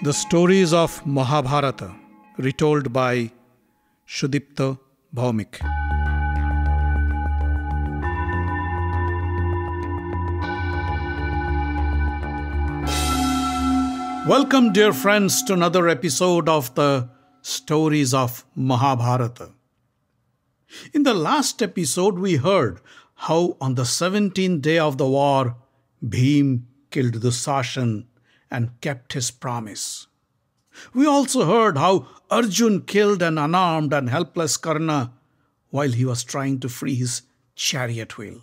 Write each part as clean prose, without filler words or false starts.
The stories of Mahabharata, retold by Sudipta, Bhawmik. Welcome, dear friends, to another episode of the stories of Mahabharata. In the last episode, we heard how on the 17th day of the war, Bheem killed Duryodhan and kept his promise. We also heard how Arjun killed an unarmed and helpless Karna while he was trying to free his chariot wheel.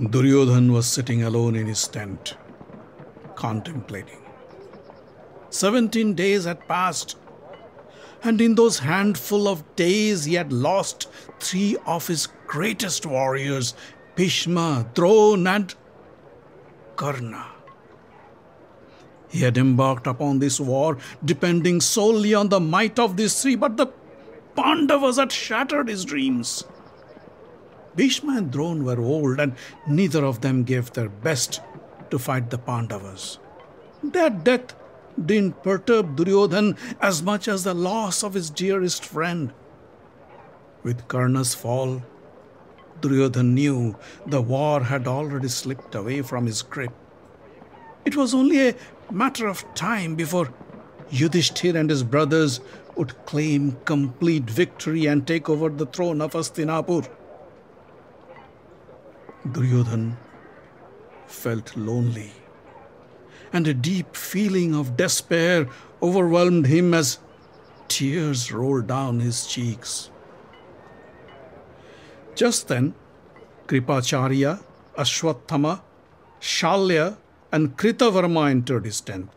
Duryodhan was sitting alone in his tent, contemplating. 17 days had passed, and in those handful of days he had lost 3 of his greatest warriors, Bhishma, Drona, and Karna. He had embarked upon this war depending solely on the might of these 3, but the Pandavas had shattered his dreams. Bhishma and Drona were old, and neither of them gave their best to fight the Pandavas. Their death didn't perturb Duryodhan as much as the loss of his dearest friend. With Karna's fall, Duryodhan knew the war had already slipped away from his grip. It was only a matter of time before Yudhistir and his brothers would claim complete victory and take over the throne of Hastinapur. Duryodhan felt lonely, and a deep feeling of despair overwhelmed him as tears rolled down his cheeks. Just then, Kripacharya, Ashwatthama, Shalya, and Kritavarma entered his tent.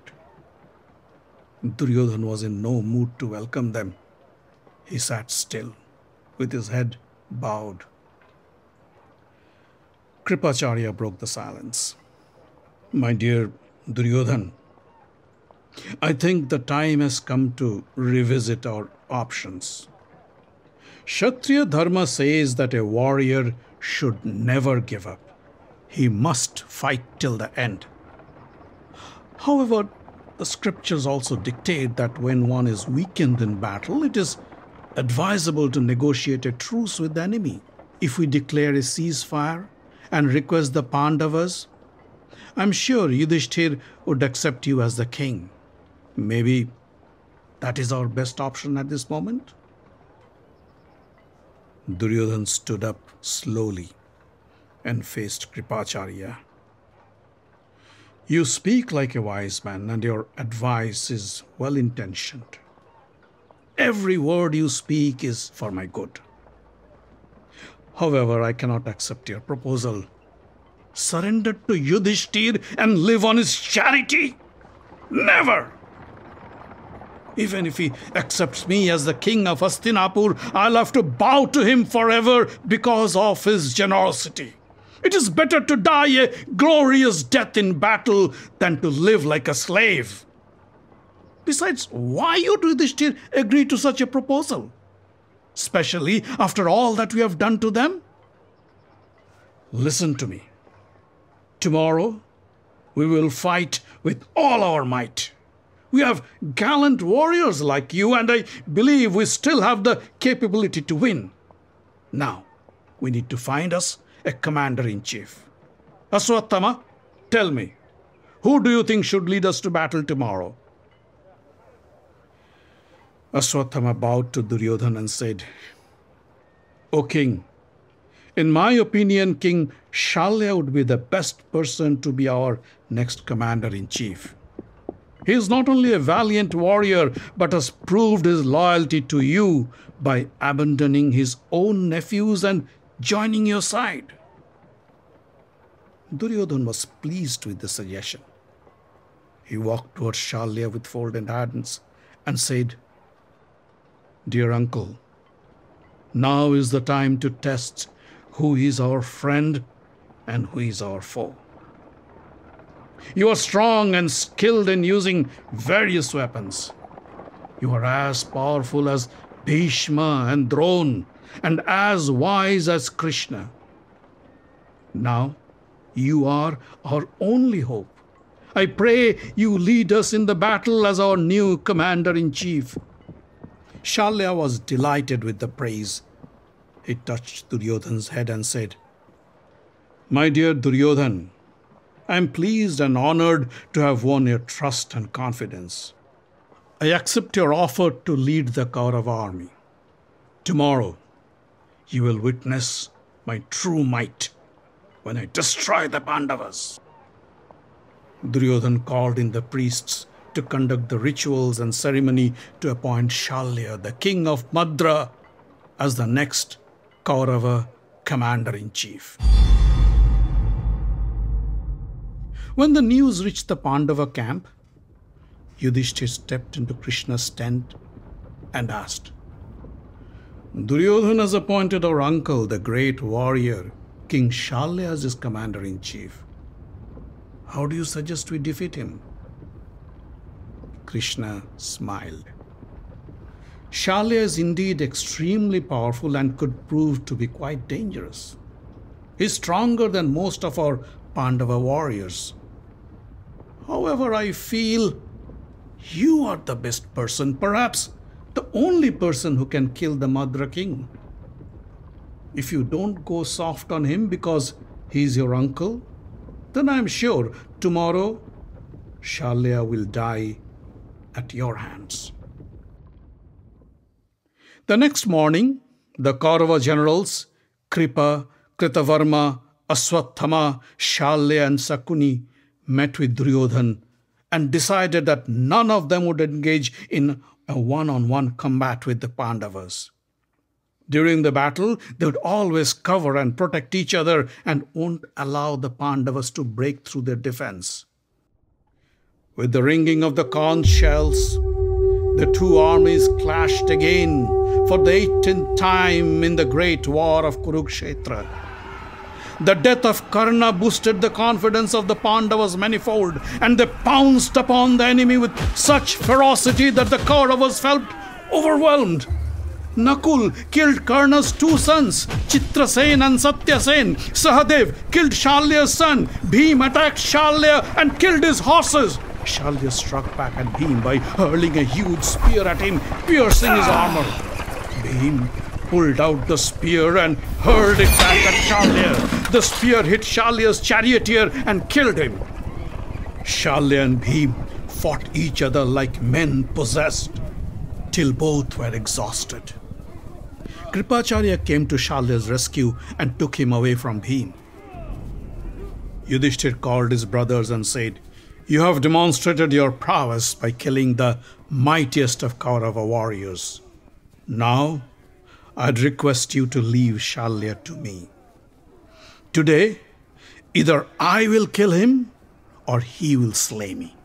Duryodhan was in no mood to welcome them. He sat still, with his head bowed. Kripacharya broke the silence. My dear Duryodhan, I think the time has come to revisit our options. Kshatriya Dharma says that a warrior should never give up. He must fight till the end. However, the scriptures also dictate that when one is weakened in battle, it is advisable to negotiate a truce with the enemy. If we declare a ceasefire and request the Pandavas, I'm sure Yudhistir would accept you as the king. Maybe that is our best option at this moment. Duryodhan stood up slowly and faced Kripacharya. You speak like a wise man, and your advice is well-intentioned. Every word you speak is for my good. However, I cannot accept your proposal. Surrender to Yudhistir and live on his charity? Never! Even if he accepts me as the king of Hastinapur, I'll have to bow to him forever because of his generosity. It is better to die a glorious death in battle than to live like a slave. Besides, why would Yudhistir agree to such a proposal? Especially after all that we have done to them? Listen to me. Tomorrow, we will fight with all our might. We have gallant warriors like you, and I believe we still have the capability to win. Now, we need to find us a commander-in-chief. Ashwatthama, tell me, who do you think should lead us to battle tomorrow? Ashwatthama bowed to Duryodhan and said, O king, in my opinion, King Shalya would be the best person to be our next commander-in-chief. He is not only a valiant warrior, but has proved his loyalty to you by abandoning his own nephews and joining your side. Duryodhan was pleased with the suggestion. He walked towards Shalya with folded hands and said, Dear uncle, now is the time to test who is our friend and who is our foe. You are strong and skilled in using various weapons. You are as powerful as Bhishma and Drona, and as wise as Krishna. Now, you are our only hope. I pray you lead us in the battle as our new commander-in-chief. Shalya was delighted with the praise. He touched Duryodhan's head and said, My dear Duryodhan, I am pleased and honored to have won your trust and confidence. I accept your offer to lead the Kaurava army. Tomorrow, you will witness my true might when I destroy the Pandavas. Duryodhan called in the priests to conduct the rituals and ceremony to appoint Shalya, the king of Madra, as the next Kaurava commander-in-chief. When the news reached the Pandava camp, Yudhistir stepped into Krishna's tent and asked, Duryodhan has appointed our uncle, the great warrior, King Shalya, as his commander-in-chief. How do you suggest we defeat him? Krishna smiled. Shalya is indeed extremely powerful and could prove to be quite dangerous. He is stronger than most of our Pandava warriors. However, I feel you are the best person, perhaps the only person who can kill the Madra king. If you don't go soft on him because he is your uncle, then I am sure tomorrow Shalya will die at your hands. The next morning, the Kaurava generals, Kripa, Kritavarma, Aswathama, Shalya and Sakuni met with Duryodhan and decided that none of them would engage in a one-on-one combat with the Pandavas. During the battle, they would always cover and protect each other and won't allow the Pandavas to break through their defense. With the ringing of the conch shells, the two armies clashed again for the 18th time in the great war of Kurukshetra. The death of Karna boosted the confidence of the Pandavas manifold, and they pounced upon the enemy with such ferocity that the Kauravas felt overwhelmed. Nakul killed Karna's two sons, Chitrasen and Satyasen. Sahadev killed Shalya's son. Bheem attacked Shalya and killed his horses. Shalya struck back at Bheem by hurling a huge spear at him, piercing his armor. Bheem pulled out the spear and hurled it back at Shalya. The spear hit Shalya's charioteer and killed him. Shalya and Bheem fought each other like men possessed, till both were exhausted. Kripacharya came to Shalya's rescue and took him away from Bheem. Yudhistir called his brothers and said, You have demonstrated your prowess by killing the mightiest of Kaurava warriors. Now, I'd request you to leave Shalya to me. Today, either I will kill him or he will slay me.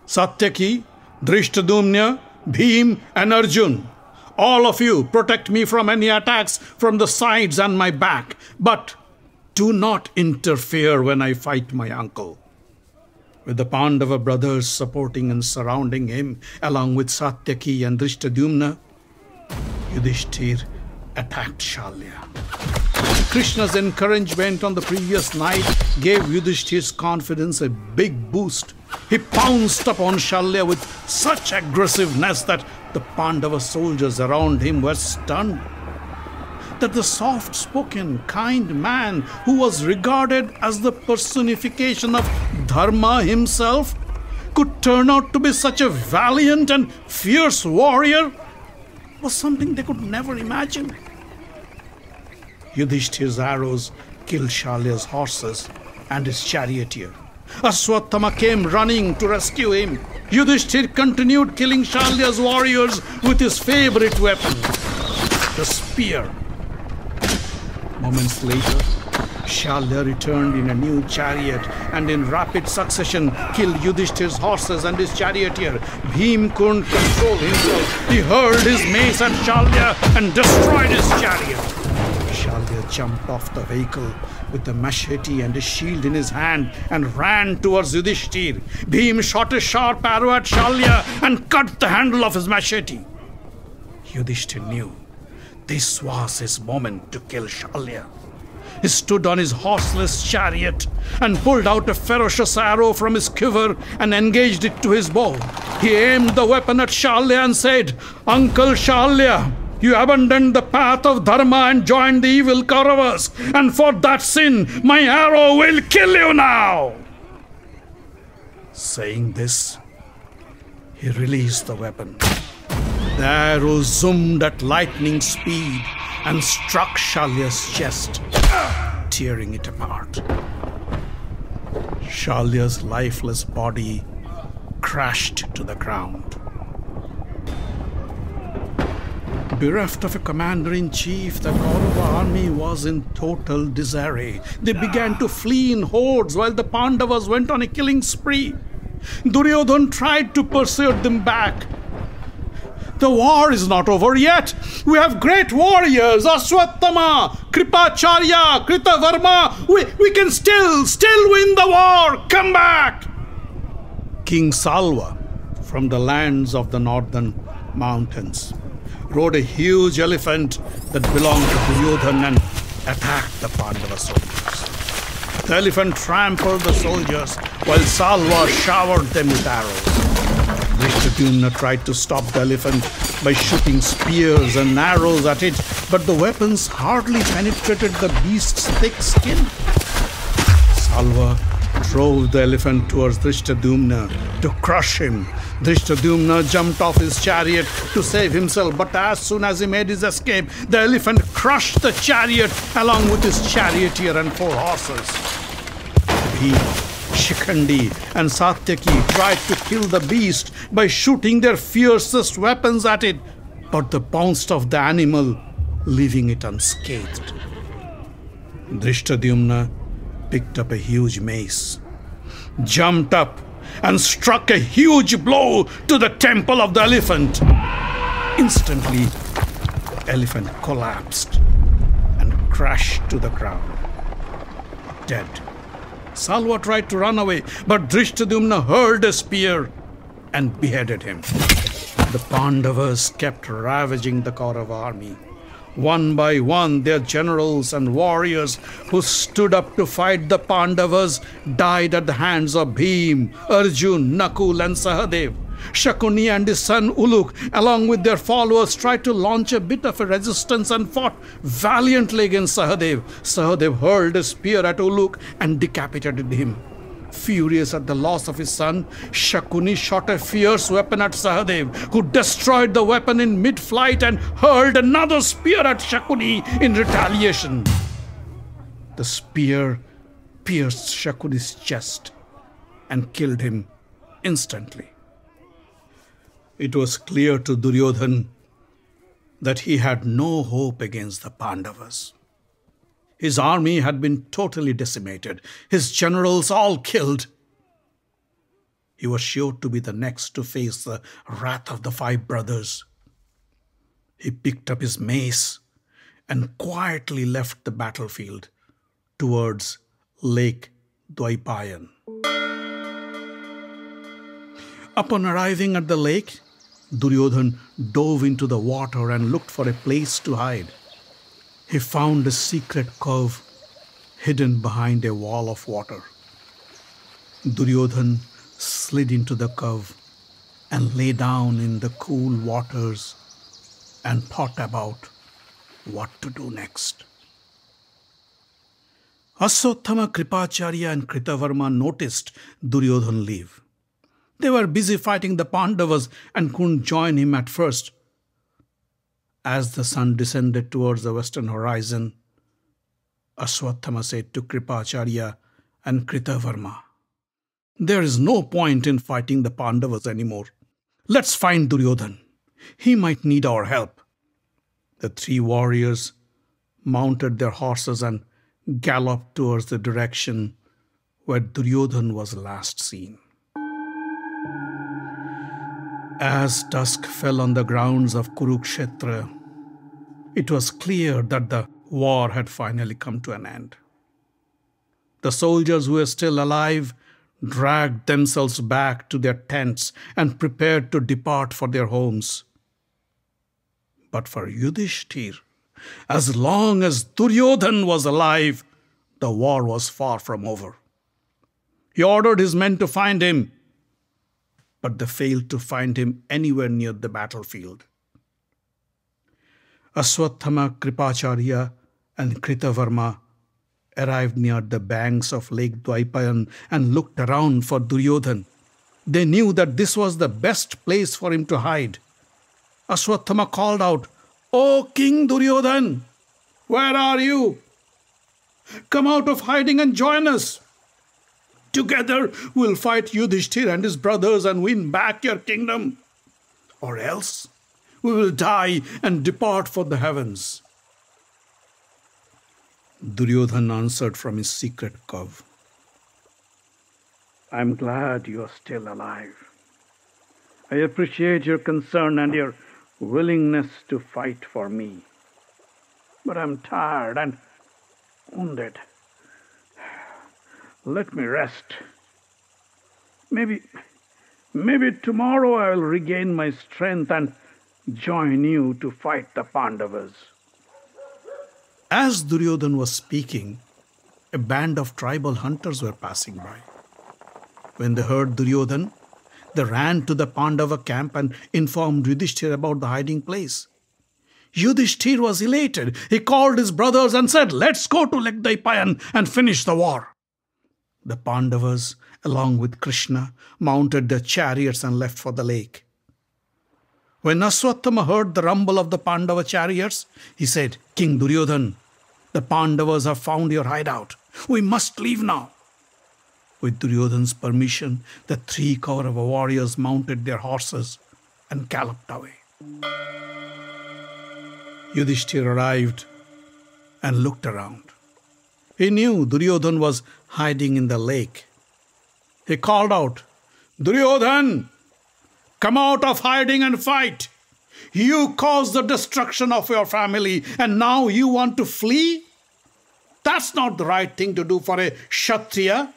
Satyaki, Drishtadumna, Bheem and Arjun, all of you protect me from any attacks from the sides and my back, but do not interfere when I fight my uncle. With the Pandava brothers supporting and surrounding him, along with Satyaki and Drishtadumna, Yudhistir attacked Shalya. Krishna's encouragement on the previous night gave Yudhishthir's confidence a big boost. He pounced upon Shalya with such aggressiveness that the Pandava soldiers around him were stunned. That the soft-spoken, kind man who was regarded as the personification of Dharma himself could turn out to be such a valiant and fierce warrior was something they could never imagine. Yudhishthir's arrows killed Shalya's horses and his charioteer. Aswathama came running to rescue him. Yudhishthir continued killing Shalya's warriors with his favorite weapon, the spear. Moments later, Shalya returned in a new chariot and in rapid succession killed Yudhishthir's horses and his charioteer. Bheem couldn't control himself. He hurled his mace at Shalya and destroyed his chariot. Shalya Shalya jumped off the vehicle with a machete and a shield in his hand and ran towards Yudhistir. Bheem shot a sharp arrow at Shalya and cut the handle of his machete. Yudhistir knew this was his moment to kill Shalya. He stood on his horseless chariot and pulled out a ferocious arrow from his quiver and engaged it to his bow. He aimed the weapon at Shalya and said, "Uncle Shalya, you abandoned the path of dharma and joined the evil Kauravas, and for that sin, my arrow will kill you now." Saying this, he released the weapon. The arrow zoomed at lightning speed and struck Shalya's chest, tearing it apart. Shalya's lifeless body crashed to the ground. Bereft of a commander-in-chief, the Kaurava army was in total disarray. They began to flee in hordes while the Pandavas went on a killing spree. Duryodhan tried to persuade them back. "The war is not over yet. We have great warriors, Aswathama, Kripacharya, Kritavarma. We can still win the war. Come back." King Salva, from the lands of the northern mountains, rode a huge elephant that belonged to Duryodhan and attacked the Pandava soldiers. The elephant trampled the soldiers while Salva showered them with arrows. Drishtadyumna tried to stop the elephant by shooting spears and arrows at it, but the weapons hardly penetrated the beast's thick skin. Salva drove the elephant towards Drishtadyumna to crush him. Drishtadyumna jumped off his chariot to save himself, but as soon as he made his escape, the elephant crushed the chariot along with his charioteer and 4 horses. Bheem, Shikhandi and Satyaki tried to kill the beast by shooting their fiercest weapons at it, but they bounced off the animal, leaving it unscathed. Drishtadyumna picked up a huge mace, jumped up and struck a huge blow to the temple of the elephant. Instantly, the elephant collapsed and crashed to the ground, dead. Salva tried to run away, but Drishtadyumna hurled a spear and beheaded him. The Pandavas kept ravaging the Kaurava army. One by one, their generals and warriors who stood up to fight the Pandavas died at the hands of Bheem, Arjun, Nakul and Sahadev. Shakuni and his son Uluk, along with their followers, tried to launch a bit of a resistance and fought valiantly against Sahadev. Sahadev hurled a spear at Uluk and decapitated him. Furious at the loss of his son, Shakuni shot a fierce weapon at Sahadev, who destroyed the weapon in mid-flight and hurled another spear at Shakuni in retaliation. The spear pierced Shakuni's chest and killed him instantly. It was clear to Duryodhan that he had no hope against the Pandavas. His army had been totally decimated, his generals all killed. He was sure to be the next to face the wrath of the 5 brothers. He picked up his mace and quietly left the battlefield towards Lake Dwaipayan. Upon arriving at the lake, Duryodhan dove into the water and looked for a place to hide. He found a secret cove hidden behind a wall of water. Duryodhan slid into the cove and lay down in the cool waters and thought about what to do next. Aswathama, Kripacharya and Kritavarma noticed Duryodhan leave. They were busy fighting the Pandavas and couldn't join him at first. As the sun descended towards the western horizon, Aswathama said to Kripacharya and Kritavarma, "There is no point in fighting the Pandavas anymore. Let's find Duryodhan. He might need our help." The 3 warriors mounted their horses and galloped towards the direction where Duryodhan was last seen. As dusk fell on the grounds of Kurukshetra, it was clear that the war had finally come to an end. The soldiers who were still alive dragged themselves back to their tents and prepared to depart for their homes. But for Yudhistir, as long as Duryodhan was alive, the war was far from over. He ordered his men to find him, but they failed to find him anywhere near the battlefield. Aswathama, Kripacharya, and Kritavarma arrived near the banks of Lake Dwaipayan and looked around for Duryodhan. They knew that this was the best place for him to hide. Aswathama called out, "O King Duryodhan, where are you? Come out of hiding and join us. Together we'll fight Yudhistir and his brothers and win back your kingdom. Or else we will die and depart for the heavens." Duryodhan answered from his secret cove, "I'm glad you are still alive. I appreciate your concern and your willingness to fight for me. But I'm tired and wounded. Let me rest. Maybe tomorrow I will regain my strength and join you to fight the Pandavas." As Duryodhan was speaking, a band of tribal hunters were passing by. When they heard Duryodhan, they ran to the Pandava camp and informed Yudhistir about the hiding place. Yudhistir was elated. He called his brothers and said, "Let's go to Lake Dwaipayan and finish the war." The Pandavas, along with Krishna, mounted their chariots and left for the lake. When Aswathama heard the rumble of the Pandava chariots, he said, "King Duryodhan, the Pandavas have found your hideout. We must leave now." With Duryodhan's permission, the 3 Kaurava warriors mounted their horses and galloped away. Yudhisthira arrived and looked around. He knew Duryodhan was hiding in the lake. He called out, "Duryodhan, come out of hiding and fight. You caused the destruction of your family and now you want to flee? That's not the right thing to do for a Kshatriya.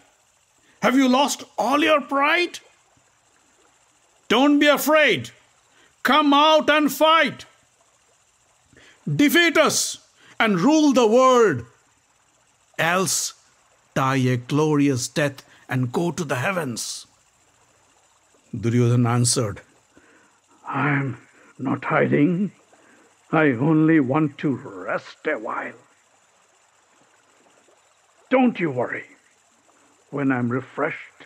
Have you lost all your pride? Don't be afraid. Come out and fight. Defeat us and rule the world. Else die a glorious death and go to the heavens." Duryodhan answered, "I'm not hiding. I only want to rest a while. Don't you worry. When I'm refreshed,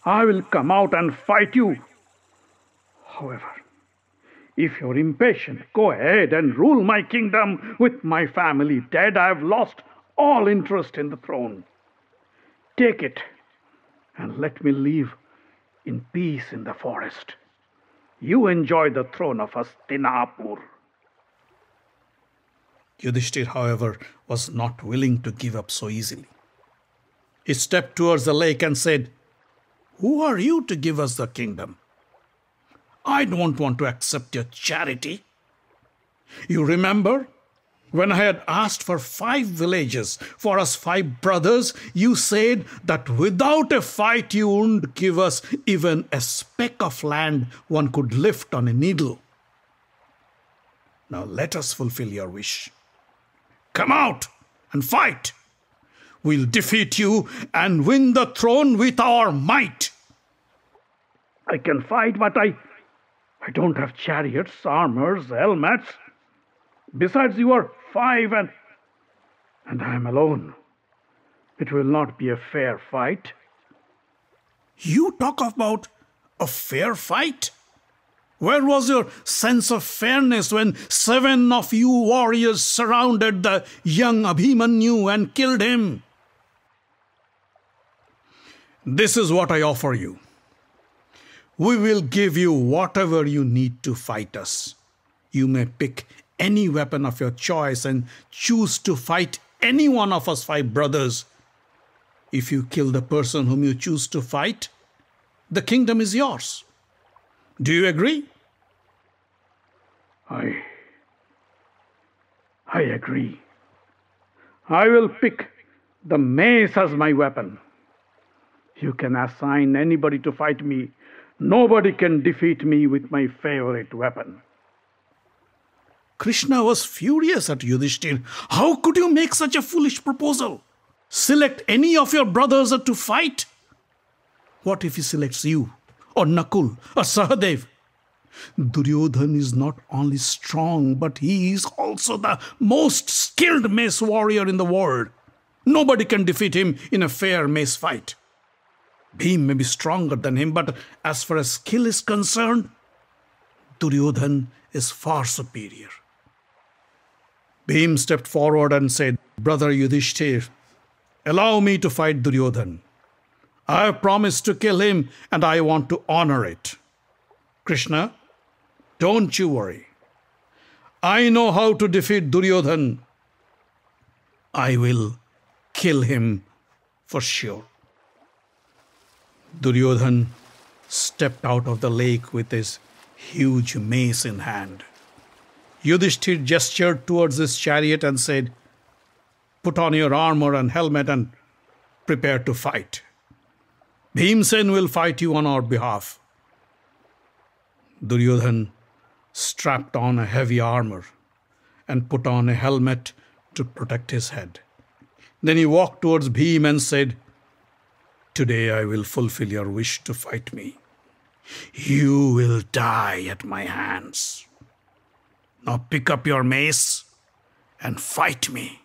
I will come out and fight you. However, if you're impatient, go ahead and rule my kingdom. With my family dead, I've lost all interest in the throne. Take it and let me live in peace in the forest. You enjoy the throne of Hastinapur." Yudhisthira, however, was not willing to give up so easily. He stepped towards the lake and said, "Who are you to give us the kingdom? I don't want to accept your charity. You remember when I had asked for 5 villages for us 5 brothers, you said that without a fight you wouldn't give us even a speck of land one could lift on a needle. Now let us fulfill your wish. Come out and fight. We'll defeat you and win the throne with our might." "I can fight, but I don't have chariots, armors, helmets. Besides, you are 5 and I am alone. It will not be a fair fight." "You talk about a fair fight? Where was your sense of fairness when 7 of you warriors surrounded the young Abhimanyu and killed him? This is what I offer you. We will give you whatever you need to fight us. You may pick any weapon of your choice and choose to fight any one of us 5 brothers. If you kill the person whom you choose to fight, the kingdom is yours. Do you agree?" I agree," I will pick the mace as my weapon. You can assign anybody to fight me. Nobody can defeat me with my favorite weapon. Krishna was furious at Yudhistir. How could you make such a foolish proposal? Select any of your brothers to fight? What if he selects you, or Nakul, or Sahadev? Duryodhan is not only strong, but he is also the most skilled mace warrior in the world. Nobody can defeat him in a fair mace fight. Bheem may be stronger than him, but as far as skill is concerned, Duryodhan is far superior. Bheem stepped forward and said, Brother Yudhishthir, allow me to fight Duryodhan. I have promised to kill him and I want to honor it. Krishna, don't you worry. I know how to defeat Duryodhan. I will kill him for sure. Duryodhan stepped out of the lake with his huge mace in hand. Yudhishthir gestured towards his chariot and said, Put on your armor and helmet and prepare to fight. Bhimsen will fight you on our behalf. Duryodhan strapped on a heavy armor and put on a helmet to protect his head. Then he walked towards Bheem and said, Today I will fulfill your wish to fight me. You will die at my hands. Now pick up your mace and fight me.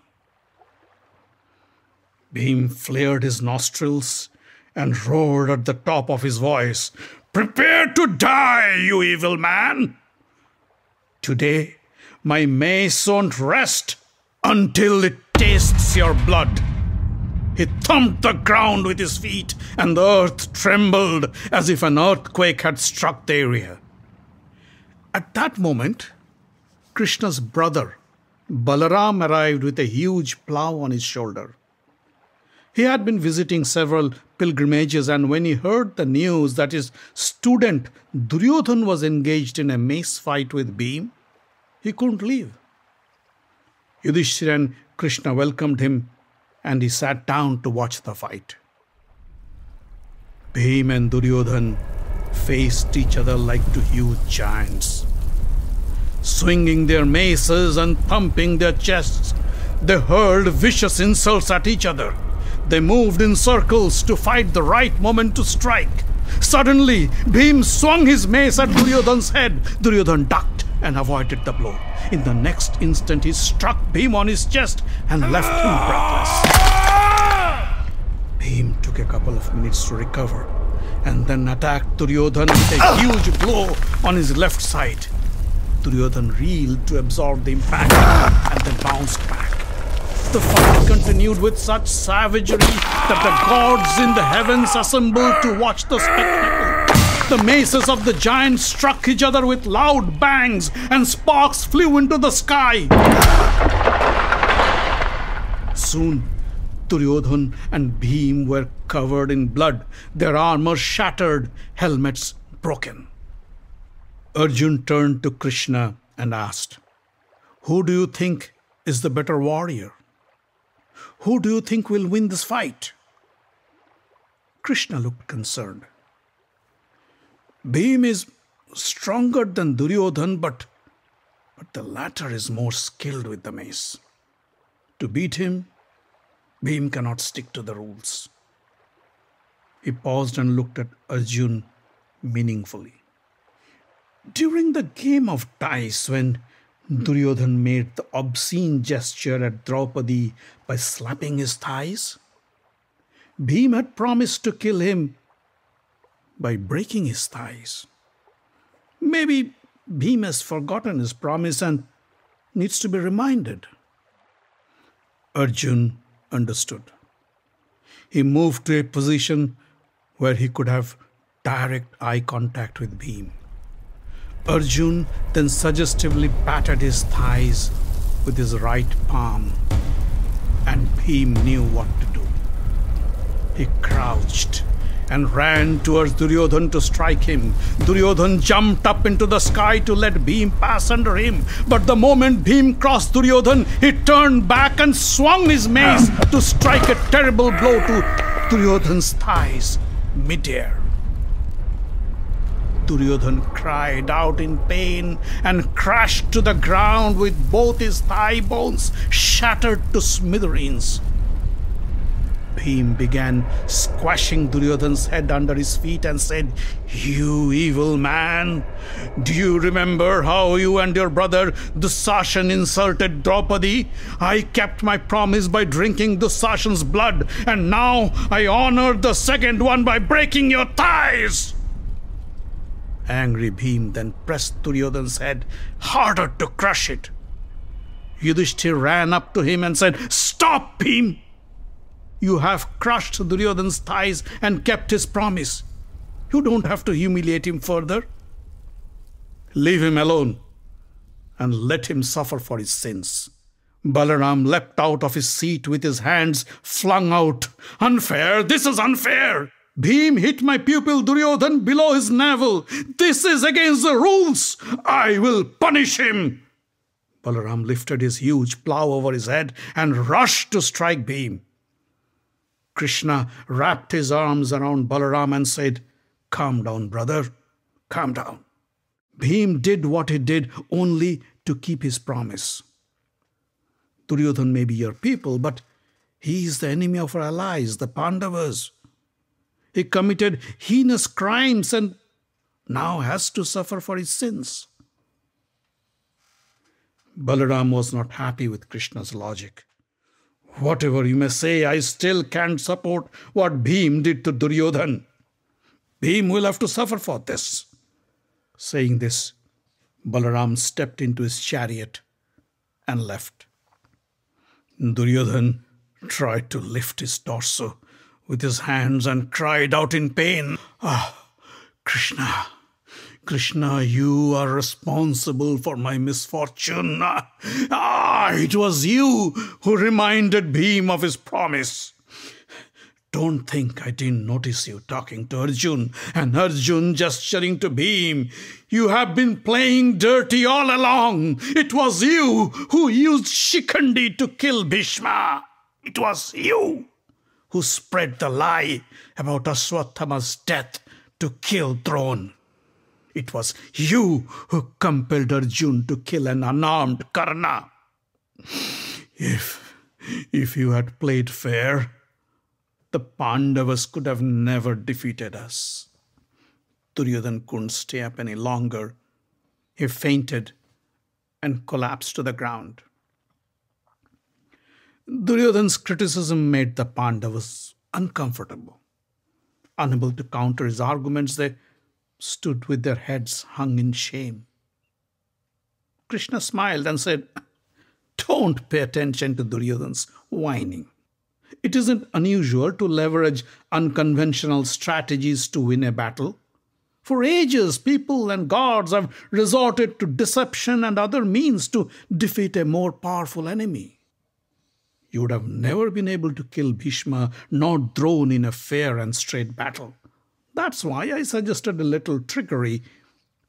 Bheem flared his nostrils and roared at the top of his voice, Prepare to die, you evil man! Today my mace won't rest until it tastes your blood. He thumped the ground with his feet, and the earth trembled as if an earthquake had struck the area. At that moment, Krishna's brother, Balaram, arrived with a huge plough on his shoulder. He had been visiting several pilgrimages, and when he heard the news that his student Duryodhan was engaged in a mace fight with Bheem, he couldn't leave. Yudhishthir and Krishna welcomed him, and he sat down to watch the fight. Bheem and Duryodhan faced each other like two huge giants. Swinging their maces and thumping their chests, they hurled vicious insults at each other. They moved in circles to fight the right moment to strike. Suddenly, Bheem swung his mace at Duryodhan's head. Duryodhan ducked and avoided the blow. In the next instant, he struck Bheem on his chest and left him breathless. Bheem took a couple of minutes to recover and then attacked Duryodhan with a huge blow on his left side. Duryodhan reeled to absorb the impact and then bounced back. The fight continued with such savagery that the gods in the heavens assembled to watch the spectacle. The maces of the giants struck each other with loud bangs, and sparks flew into the sky. Soon, Duryodhan and Bheem were covered in blood, their armor shattered, helmets broken. Arjun turned to Krishna and asked, Who do you think is the better warrior? Who do you think will win this fight? Krishna looked concerned. Bheem is stronger than Duryodhan, but the latter is more skilled with the mace. To beat him, Bheem cannot stick to the rules. He paused and looked at Arjun meaningfully. During the game of dice, when Duryodhan made the obscene gesture at Draupadi by slapping his thighs, Bheem had promised to kill him by breaking his thighs. Maybe Bheem has forgotten his promise and needs to be reminded. Arjun understood. He moved to a position where he could have direct eye contact with Bheem. Arjun then suggestively patted his thighs with his right palm, and Bheem knew what to do. He crouched and ran towards Duryodhan to strike him. Duryodhan jumped up into the sky to let Bheem pass under him. But the moment Bheem crossed Duryodhan, he turned back and swung his mace to strike a terrible blow to Duryodhan's thighs mid-air. Duryodhan cried out in pain and crashed to the ground with both his thigh bones shattered to smithereens. Bheem began squashing Duryodhan's head under his feet and said, "You evil man! Do you remember how you and your brother Dussashan insulted Draupadi? I kept my promise by drinking Dussashan's blood, and now I honor the second one by breaking your thighs!" Angry Bheem then pressed Duryodhan's head harder to crush it. Yudhistir ran up to him and said, "Stop, Bheem! You have crushed Duryodhan's thighs and kept his promise. You don't have to humiliate him further. Leave him alone and let him suffer for his sins." Balaram leapt out of his seat with his hands flung out. "Unfair! This is unfair! Bheem hit my pupil Duryodhan below his navel. This is against the rules. I will punish him." Balaram lifted his huge plough over his head and rushed to strike Bheem. Krishna wrapped his arms around Balaram and said, "Calm down, brother. Calm down." Bheem did what he did only to keep his promise. Duryodhan may be your people, but he is the enemy of our allies, the Pandavas. He committed heinous crimes and now has to suffer for his sins. Balaram was not happy with Krishna's logic. "Whatever you may say, I still can't support what Bheem did to Duryodhan. Bheem will have to suffer for this." Saying this, Balaram stepped into his chariot and left. Duryodhan tried to lift his torso with his hands and cried out in pain, Krishna, Krishna, you are responsible for my misfortune. It was you who reminded Bheem of his promise. Don't think I didn't notice you talking to Arjun and Arjun gesturing to Bheem. You have been playing dirty all along. It was you who used Shikhandi to kill Bhishma. It was you who spread the lie about Aswathama's death to kill Drona. It was you who compelled Arjun to kill an unarmed Karna. If you had played fair, the Pandavas could have never defeated us. Duryodhan couldn't stay up any longer. He fainted and collapsed to the ground. Duryodhan's criticism made the Pandavas uncomfortable. Unable to counter his arguments, they stood with their heads hung in shame. Krishna smiled and said, "Don't pay attention to Duryodhan's whining. It isn't unusual to leverage unconventional strategies to win a battle. For ages, people and gods have resorted to deception and other means to defeat a more powerful enemy. You would have never been able to kill Bhishma nor Drona in a fair and straight battle. That's why I suggested a little trickery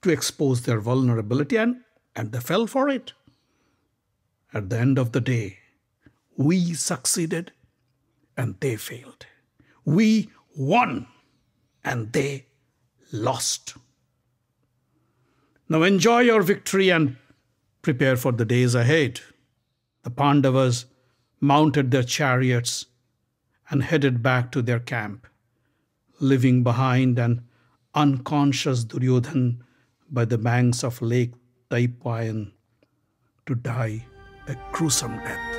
to expose their vulnerability, and they fell for it. At the end of the day, we succeeded and they failed. We won and they lost. Now enjoy your victory and prepare for the days ahead." The Pandavas mounted their chariots and headed back to their camp, leaving behind an unconscious Duryodhan by the banks of Lake Dwaipayan to die a gruesome death.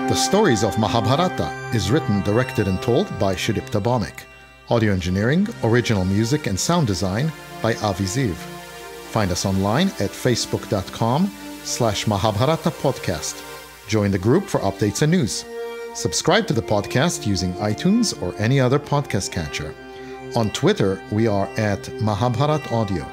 The Stories of Mahabharata is written, directed and told by Sudipta Bhawmik. Audio engineering, original music and sound design by Avi Ziv. Find us online at facebook.com/Mahabharata Podcast. Join the group for updates and news. Subscribe to the podcast using iTunes or any other podcast catcher. On Twitter, we are at Mahabharat Audio.